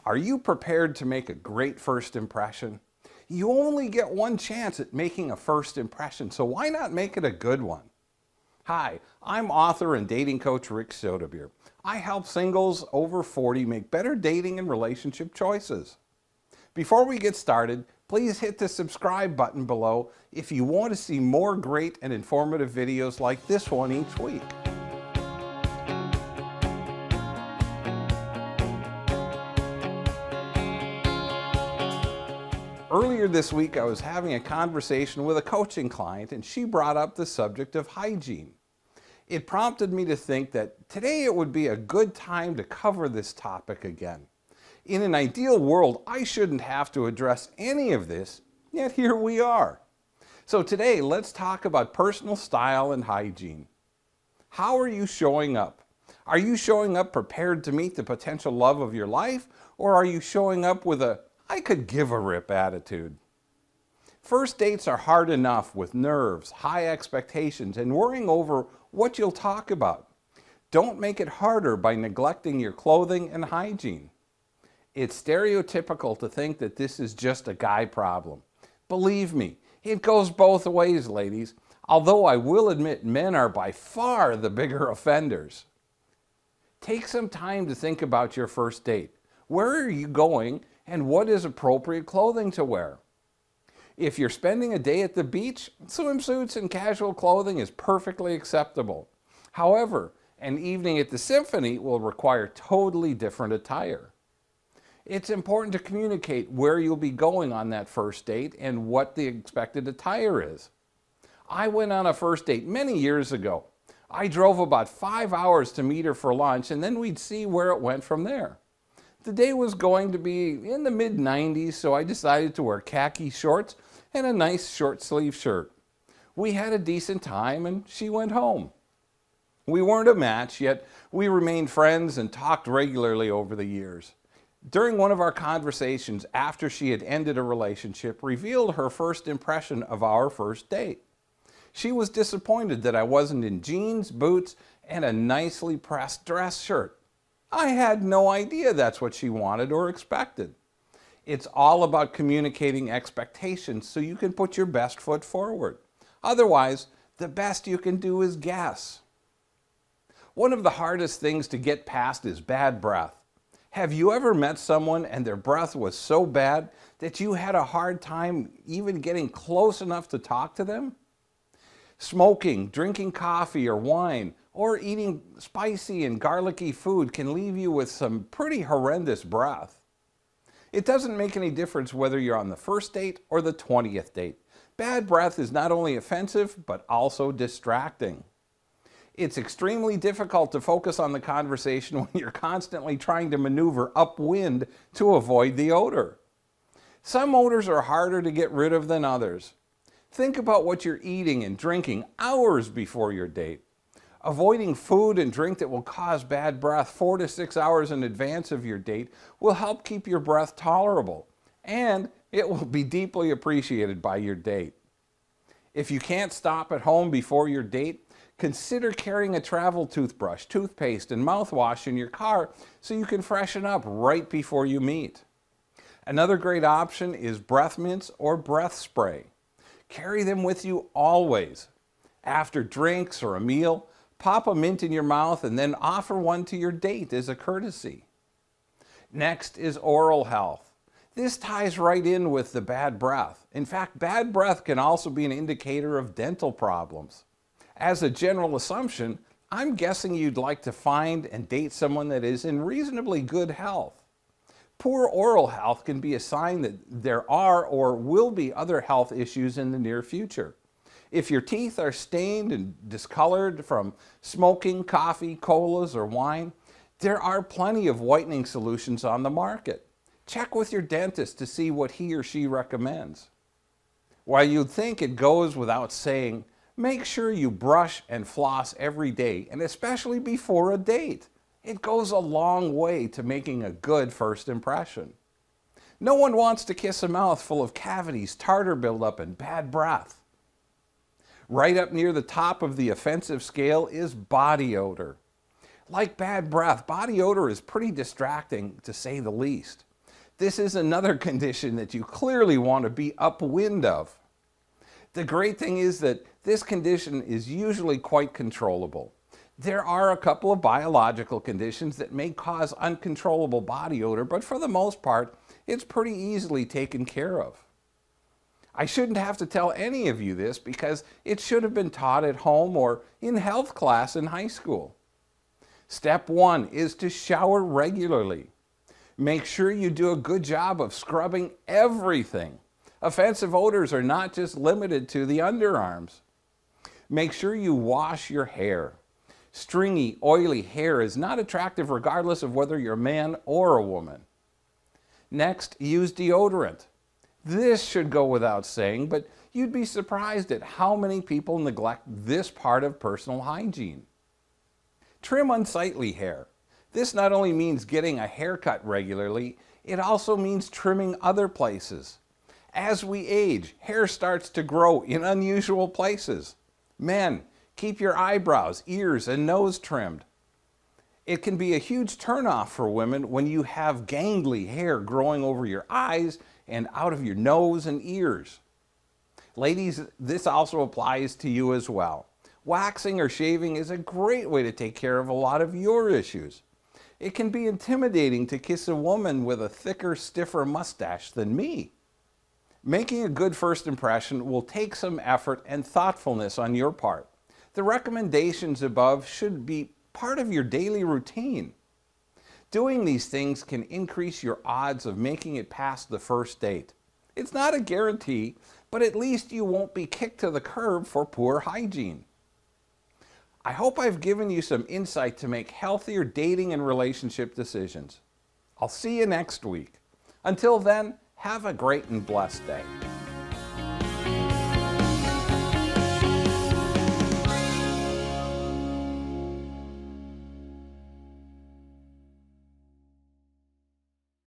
Are you prepared to make a great first impression? You only get one chance at making a first impression, so why not make it a good one? Hi, I'm author and dating coach Rick Soetebier. I help singles over 40 make better dating and relationship choices. Before we get started, please hit the subscribe button below if you want to see more great and informative videos like this one each week. Earlier this week, I was having a conversation with a coaching client, and she brought up the subject of hygiene. It prompted me to think that today it would be a good time to cover this topic again. In an ideal world, I shouldn't have to address any of this, yet here we are. So today, let's talk about personal style and hygiene. How are you showing up? Are you showing up prepared to meet the potential love of your life, or are you showing up with a "I could give a rip" attitude? First dates are hard enough with nerves, high expectations, and worrying over what you'll talk about. Don't make it harder by neglecting your clothing and hygiene. It's stereotypical to think that this is just a guy problem. Believe me, it goes both ways, ladies, although I will admit men are by far the bigger offenders. Take some time to think about your first date. Where are you going, and what is appropriate clothing to wear? If you're spending a day at the beach, swimsuits and casual clothing is perfectly acceptable. However, an evening at the symphony will require totally different attire. It's important to communicate where you'll be going on that first date and what the expected attire is. I went on a first date many years ago. I drove about 5 hours to meet her for lunch, and then we'd see where it went from there. The day was going to be in the mid-90s, so I decided to wear khaki shorts and a nice short-sleeve shirt. We had a decent time, and she went home. We weren't a match, yet we remained friends and talked regularly over the years. During one of our conversations after she had ended a relationship, revealed her first impression of our first date. She was disappointed that I wasn't in jeans, boots, and a nicely pressed dress shirt. I had no idea that's what she wanted or expected. It's all about communicating expectations so you can put your best foot forward. Otherwise, the best you can do is guess. One of the hardest things to get past is bad breath. Have you ever met someone and their breath was so bad that you had a hard time even getting close enough to talk to them? Smoking, drinking coffee or wine, or eating spicy and garlicky food can leave you with some pretty horrendous breath. It doesn't make any difference whether you're on the first date or the 20th date. Bad breath is not only offensive, but also distracting. It's extremely difficult to focus on the conversation when you're constantly trying to maneuver upwind to avoid the odor. Some odors are harder to get rid of than others. Think about what you're eating and drinking hours before your date. Avoiding food and drink that will cause bad breath 4 to 6 hours in advance of your date will help keep your breath tolerable, and it will be deeply appreciated by your date. If you can't stop at home before your date, consider carrying a travel toothbrush, toothpaste, and mouthwash in your car so you can freshen up right before you meet. Another great option is breath mints or breath spray. Carry them with you always. After drinks or a meal, pop a mint in your mouth and then offer one to your date as a courtesy. Next is oral health. This ties right in with the bad breath. In fact, bad breath can also be an indicator of dental problems. As a general assumption, I'm guessing you'd like to find and date someone that is in reasonably good health. Poor oral health can be a sign that there are or will be other health issues in the near future. If your teeth are stained and discolored from smoking, coffee, colas, or wine, there are plenty of whitening solutions on the market. Check with your dentist to see what he or she recommends. While you'd think it goes without saying, make sure you brush and floss every day, and especially before a date. It goes a long way to making a good first impression. No one wants to kiss a mouth full of cavities, tartar buildup, and bad breath. Right up near the top of the offensive scale is body odor. Like bad breath, body odor is pretty distracting to say the least. This is another condition that you clearly want to be upwind of. The great thing is that this condition is usually quite controllable. There are a couple of biological conditions that may cause uncontrollable body odor, but for the most part, it's pretty easily taken care of. I shouldn't have to tell any of you this because it should have been taught at home or in health class in high school. Step 1 is to shower regularly. Make sure you do a good job of scrubbing everything. Offensive odors are not just limited to the underarms. Make sure you wash your hair. Stringy, oily hair is not attractive regardless of whether you're a man or a woman. Next, use deodorant. This should go without saying, but you'd be surprised at how many people neglect this part of personal hygiene. Trim unsightly hair. This not only means getting a haircut regularly, it also means trimming other places. As we age, hair starts to grow in unusual places. Men, keep your eyebrows, ears, and nose trimmed. It can be a huge turnoff for women when you have gangly hair growing over your eyes and out of your nose and ears. Ladies, this also applies to you as well. Waxing or shaving is a great way to take care of a lot of your issues. It can be intimidating to kiss a woman with a thicker, stiffer mustache than me. Making a good first impression will take some effort and thoughtfulness on your part. The recommendations above should be part of your daily routine. Doing these things can increase your odds of making it past the first date. It's not a guarantee, but at least you won't be kicked to the curb for poor hygiene. I hope I've given you some insight to make healthier dating and relationship decisions. I'll see you next week. Until then, have a great and blessed day.